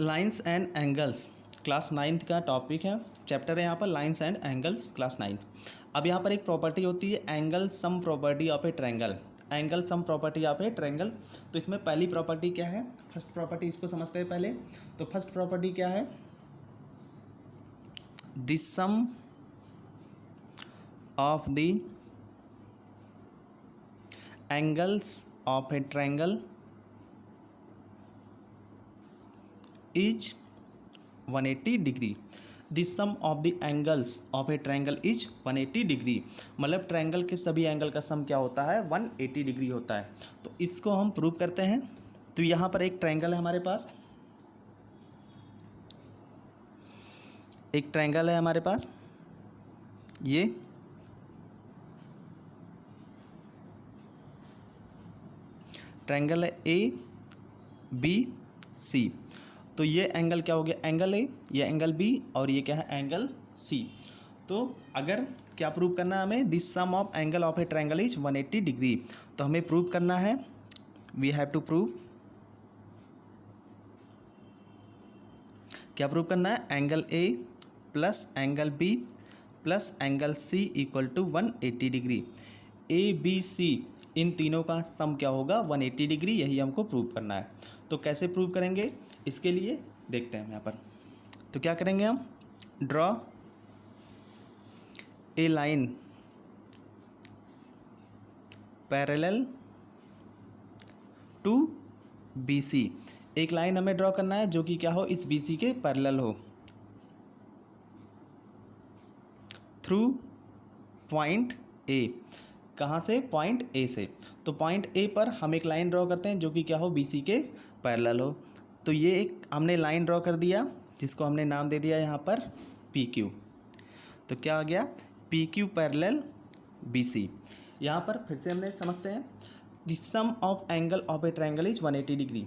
Lines and angles class ninth का topic है, chapter है यहाँ पर lines and angles class ninth. अब यहाँ पर एक प्रॉपर्टी होती है angle sum property of a triangle. Angle sum property of a triangle, तो इसमें पहली प्रॉपर्टी क्या है, फर्स्ट प्रॉपर्टी इसको समझते हैं पहले। तो फर्स्ट प्रॉपर्टी क्या है, the sum of the angles of a triangle is 180 degree. The sum of the angles of a triangle is 180 degree, मतलब ट्रायंगल के सभी एंगल का सम क्या होता है, 180 डिग्री होता है। तो इसको हम प्रूव करते हैं। तो यहाँ पर एक ट्रायंगल है हमारे पास, एक ट्रायंगल है हमारे पास, ये ट्रायंगल है ए बी सी। तो ये एंगल क्या हो गया, एंगल ए, ये एंगल बी, और ये क्या है, एंगल सी। तो अगर क्या प्रूव करना है हमें, this sum of angle of a triangle is 180 degree. तो हमें प्रूव करना है, वी हैव टू प्रूव, क्या प्रूव करना है, angle A plus angle B plus angle C equal to 180 degree. A B C इन तीनों का सम क्या होगा, 180 डिग्री, यही हमको प्रूव करना है। तो कैसे प्रूव करेंगे, इसके लिए देखते हैं यहाँ पर। तो क्या करेंगे हम, draw a line parallel to B C. एक लाइन हमें ड्रॉ करना है जो कि क्या हो, इस बी सी के पैरेलल हो, थ्रू पॉइंट ए। कहाँ से, पॉइंट ए से। तो पॉइंट ए पर हम एक लाइन ड्रॉ करते हैं जो कि क्या हो, बी सी के पैरेलल हो। तो ये एक हमने लाइन ड्रॉ कर दिया जिसको हमने नाम दे दिया यहाँ पर पी क्यू। तो क्या आ गया, P Q parallel B C. यहाँ पर फिर से हमने समझते हैं, the sum of angle of a triangle is 180 degree.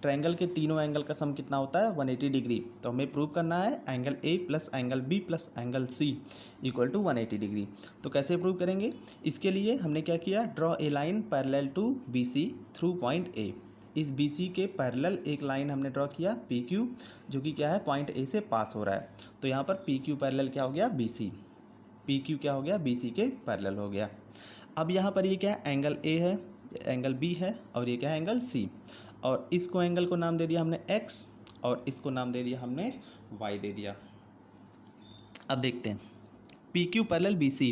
Triangle के तीनों एंगल का सम कितना होता है, 180 डिग्री। तो हमें प्रूव करना है angle A plus angle B plus angle C equal to 180 degree. तो कैसे प्रूव करेंगे, इसके लिए हमने क्या किया, draw a line parallel to B C through point A. इस बी सी के पैरेलल एक लाइन हमने ड्रॉ किया पी क्यू, जो कि क्या है, पॉइंट ए से पास हो रहा है। तो यहाँ पर पी क्यू पैरेलल क्या हो गया, बी सी। पी क्यू क्या हो गया, बी सी के पैरेलल हो गया। अब यहाँ पर ये क्या है, एंगल ए है, एंगल बी है, और ये क्या है, एंगल सी। और इसको एंगल को नाम दे दिया हमने x, और इसको नाम दे दिया हमने y दे दिया। अब देखते हैं P Q parallel B C.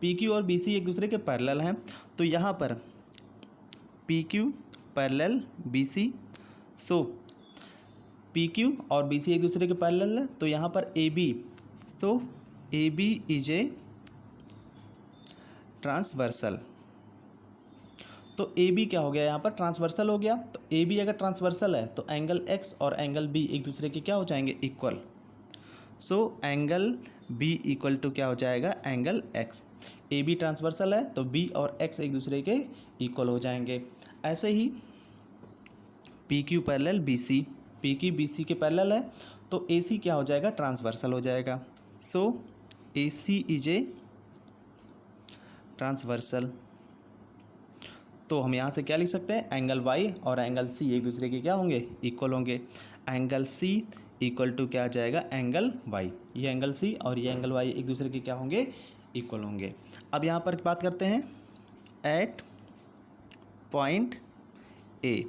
P Q और बी सी एक दूसरे के पैरेलल हैं। तो यहाँ पर P Q parallel B C, so P Q और बी सी एक दूसरे के पैरेलल है। तो यहाँ पर A B, so A B is a transversal. तो ए बी क्या हो गया, यहाँ पर ट्रांसवर्सल हो गया। तो ए बी अगर ट्रांसवर्सल है तो एंगल एक्स और एंगल बी एक दूसरे के क्या हो जाएंगे, equal. So angle B equal to क्या हो जाएगा, angle X. A B transversal है तो बी और एक्स एक दूसरे के इक्वल हो जाएंगे। ऐसे ही P Q parallel B C, P Q B C के पैरेलल है तो ए सी क्या हो जाएगा, ट्रांसवर्सल हो जाएगा। सो ए सी इज ए ट्रांसवर्सल। तो हम यहाँ से क्या लिख सकते हैं, एंगल वाई और एंगल सी एक दूसरे के क्या होंगे, इक्वल होंगे। एंगल सी इक्वल टू क्या आ जाएगा, एंगल वाई। ये एंगल सी और ये एंगल वाई एक दूसरे के क्या होंगे, इक्वल होंगे। अब यहाँ पर बात करते हैं at point A.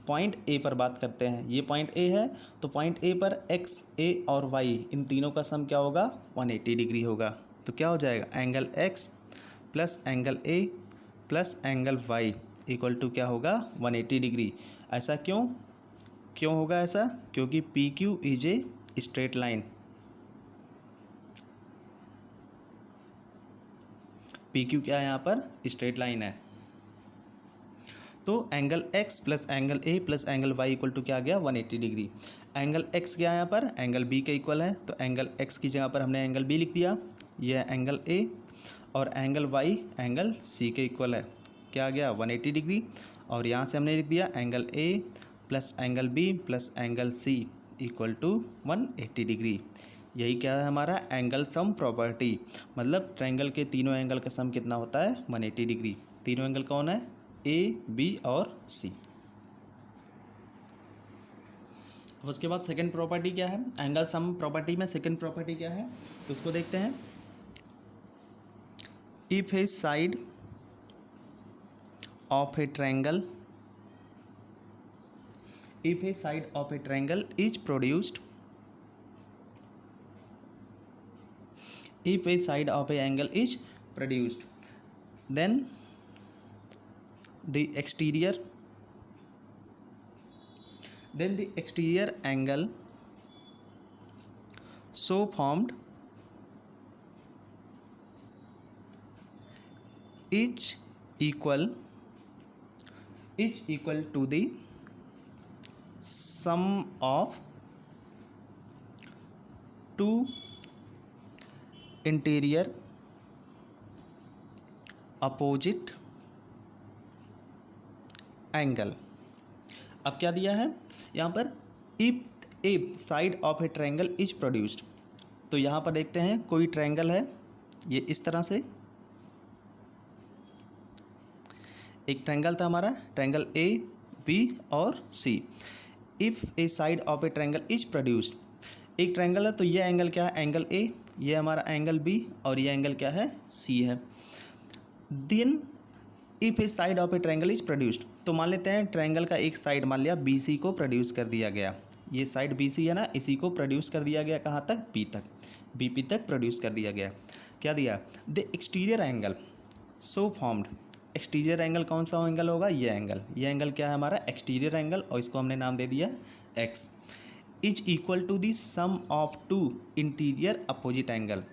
Point A पर बात करते हैं, ये पॉइंट ए है। तो पॉइंट ए पर एक्स, ए और वाई इन तीनों का सम क्या होगा, 180 डिग्री होगा। तो क्या हो जाएगा, angle X plus angle A plus angle Y equal to क्या होगा, 180 डिग्री। ऐसा क्यों, क्यों होगा ऐसा, क्योंकि P Q is a straight line. P Q क्या है, यहाँ पर स्ट्रेट लाइन है। तो angle X plus angle A plus angle Y equal to क्या आ गया, 180 डिग्री। एंगल एक्स क्या है यहाँ पर, एंगल बी के इक्वल है। तो एंगल एक्स की जगह पर हमने एंगल बी लिख दिया, यह एंगल ए, और एंगल वाई एंगल सी के इक्वल है, क्या आ गया, 180 डिग्री। और यहाँ से हमने लिख दिया angle A plus angle B plus angle C equal to 180 degree. यही क्या है हमारा एंगल सम प्रॉपर्टी, मतलब ट्रायंगल के तीनों एंगल का सम कितना होता है, 180 डिग्री। तीनों एंगल कौन है, ए बी और सी। अब उसके बाद सेकंड प्रॉपर्टी क्या है, एंगल सम प्रॉपर्टी में सेकंड प्रॉपर्टी क्या है, तो उसको देखते हैं। If a side of a triangle, if a side of a triangle is produced, if a side of a angle is produced, then the exterior angle so formed is equal to the sum of two interior opposite angle. अब क्या दिया है यहाँ पर, if a side of a triangle is produced, तो यहाँ पर देखते हैं कोई ट्रायंगल है, ये इस तरह से एक ट्रायंगल था हमारा, ट्रायंगल ए बी और C. If a side of a triangle is produced, एक ट्रायंगल है तो ये एंगल क्या है, एंगल ए, ये हमारा एंगल बी और ये एंगल क्या है, सी है। Then if a side of a triangle is produced, तो मान लेते हैं ट्रायंगल का एक साइड मान लिया बी सी को प्रोड्यूस कर दिया गया, ये साइड बी सी है ना, इसी को प्रोड्यूस कर दिया गया कहाँ तक, बी तक, बी पी तक प्रोड्यूस कर दिया गया। क्या दिया, the exterior angle so formed, exterior angle कौन सा एंगल होगा, ये एंगल क्या है हमारा, एक्सटीरियर एंगल, और इसको हमने नाम दे दिया X, is equal to the sum of two interior opposite angle.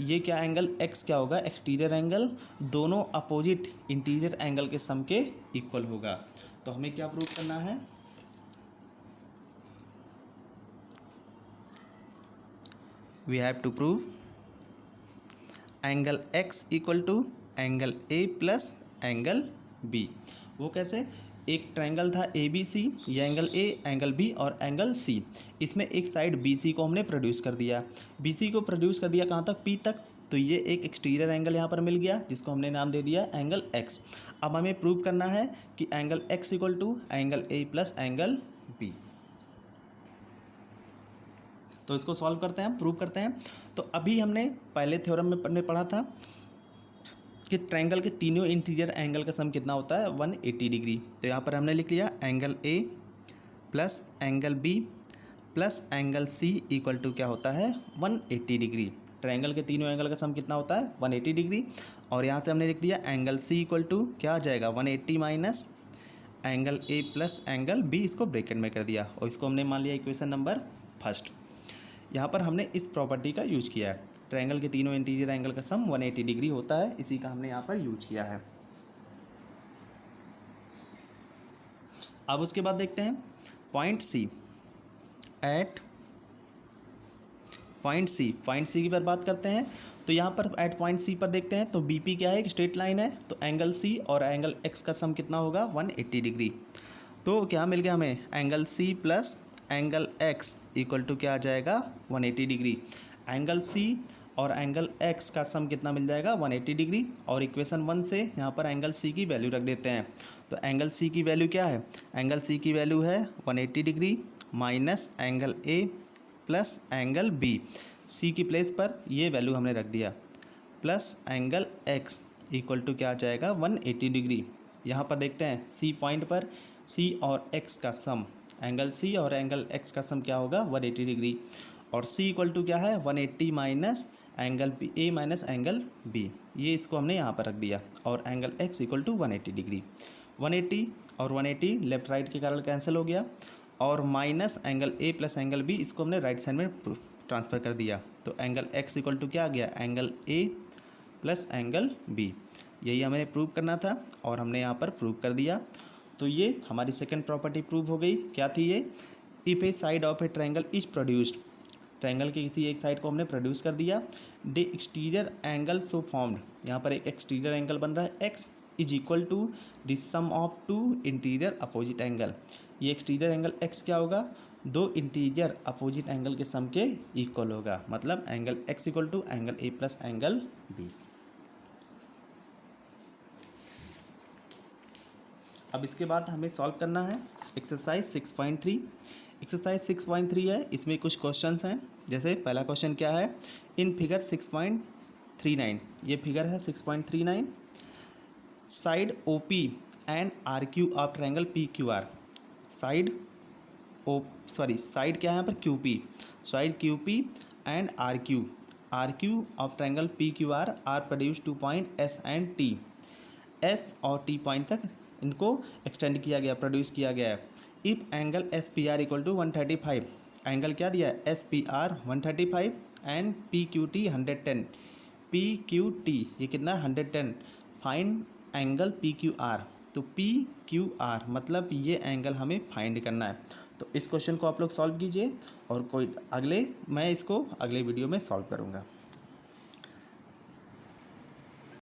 ये क्या एंगल एक्स क्या होगा, एक्सटीरियर एंगल, दोनों अपोजिट इंटीरियर एंगल के सम के इक्वल होगा। तो हमें क्या प्रूव करना है, we have to prove angle X equal to angle A plus angle B. वो कैसे, एक ट्रायंगल था ए बी सी, ये एंगल ए, एंगल बी और एंगल सी, इसमें एक साइड बी सी को हमने प्रोड्यूस कर दिया, बी सी को प्रोड्यूस कर दिया कहाँ तक, पी तक, तो ये एक एक्सटीरियर एंगल यहाँ पर मिल गया जिसको हमने नाम दे दिया एंगल एक्स। अब हमें प्रूव करना है कि angle X equal to angle A plus angle B. तो इसको सॉल्व करते हैं, प्रूव करते हैं। तो अभी हमने पहले थ्योरम में पढ़ा था कि ट्रायंगल के तीनों इंटीरियर एंगल का सम कितना होता है, 180 डिग्री। तो यहाँ पर हमने लिख लिया angle A plus angle B plus angle C equal to क्या होता है, 180 डिग्री। ट्रायंगल के तीनों एंगल का सम कितना होता है, 180 डिग्री। और यहाँ से हमने लिख दिया एंगल सी इक्वल टू क्या आ जाएगा, 180 minus angle A plus angle B, इसको ब्रैकेट में कर दिया और इसको हमने मान लिया इक्वेशन नंबर फर्स्ट। यहाँ पर हमने इस प्रॉपर्टी का यूज किया है, ट्रायंगल के तीनों इंटीरियर एंगल का सम 180 डिग्री होता है, इसी का हमने यहाँ पर यूज किया है। अब उसके बाद देखते हैं point C, at point C की पर बात करते हैं। तो यहाँ पर एट पॉइंट सी पर देखते हैं तो बी पी क्या है, एक स्ट्रेट लाइन है, तो एंगल सी और एंगल एक्स का सम कितना होगा, 180 डिग्री। तो क्या मिल गया हमें, angle C plus angle X equal to क्या आ जाएगा, 180 डिग्री। एंगल सी और एंगल एक्स का सम कितना मिल जाएगा, 180 डिग्री। और इक्वेशन 1 से यहाँ पर एंगल सी की वैल्यू रख देते हैं। तो एंगल सी की वैल्यू क्या है, एंगल सी की वैल्यू है 180 degree minus angle A plus angle B, C की प्लेस पर ये वैल्यू हमने रख दिया, plus angle X equal to क्या आ जाएगा, 180 डिग्री। यहाँ पर देखते हैं सी पॉइंट पर सी और एक्स का सम, एंगल सी और एंगल एक्स का सम क्या होगा, 180 डिग्री। और सी इक्वल टू क्या है, 180 minus angle A minus angle B, ये इसको हमने यहाँ पर रख दिया। और angle X equal to 180 degree, 180 और 180 लेफ्ट राइट के कारण कैंसिल हो गया, और minus angle A plus angle B, इसको हमने राइट साइड में ट्रांसफ़र कर दिया। तो एंगल एक्स इक्वल टू क्या आ गया, angle A plus angle B. यही हमें प्रूव करना था और हमने यहाँ पर प्रूव कर दिया। तो ये हमारी सेकंड प्रॉपर्टी प्रूव हो गई। क्या थी ये, if a side of a triangle is produced, triangle के किसी एक साइड को हमने प्रोड्यूस कर दिया, the exterior angle so formed, यहाँ पर एक एक्सटीरियर एंगल बन रहा है X, is equal to the sum of two interior opposite angle. ये एक्सटीरियर एंगल एक्स क्या होगा, दो इंटीरियर अपोजिट एंगल के सम के इक्वल होगा, मतलब angle X equal to angle A plus angle B. अब इसके बाद हमें सॉल्व करना है एक्सरसाइज 6.3। एक्सरसाइज 6.3 है, इसमें कुछ क्वेश्चंस हैं। जैसे पहला क्वेश्चन क्या है, इन फिगर 6.39, ये फिगर है 6.39, side O P and R Q of triangle P Q R, side side क्या है यहाँ पर Q P, side Q P and R Q of triangle P Q R produce 2 point S and T, S और T point तक इनको extend किया गया, produce किया गया है। If angle S P R equal to 135, angle क्या दिया है, S P R 135 and P Q T 110, P Q T ये कितना है 110, find angle P Q are. तो पी क्यू आर मतलब ये एंगल हमें फाइंड करना है। तो इस क्वेश्चन को आप लोग सॉल्व कीजिए और कोई मैं इसको अगले वीडियो में सॉल्व करूँगा।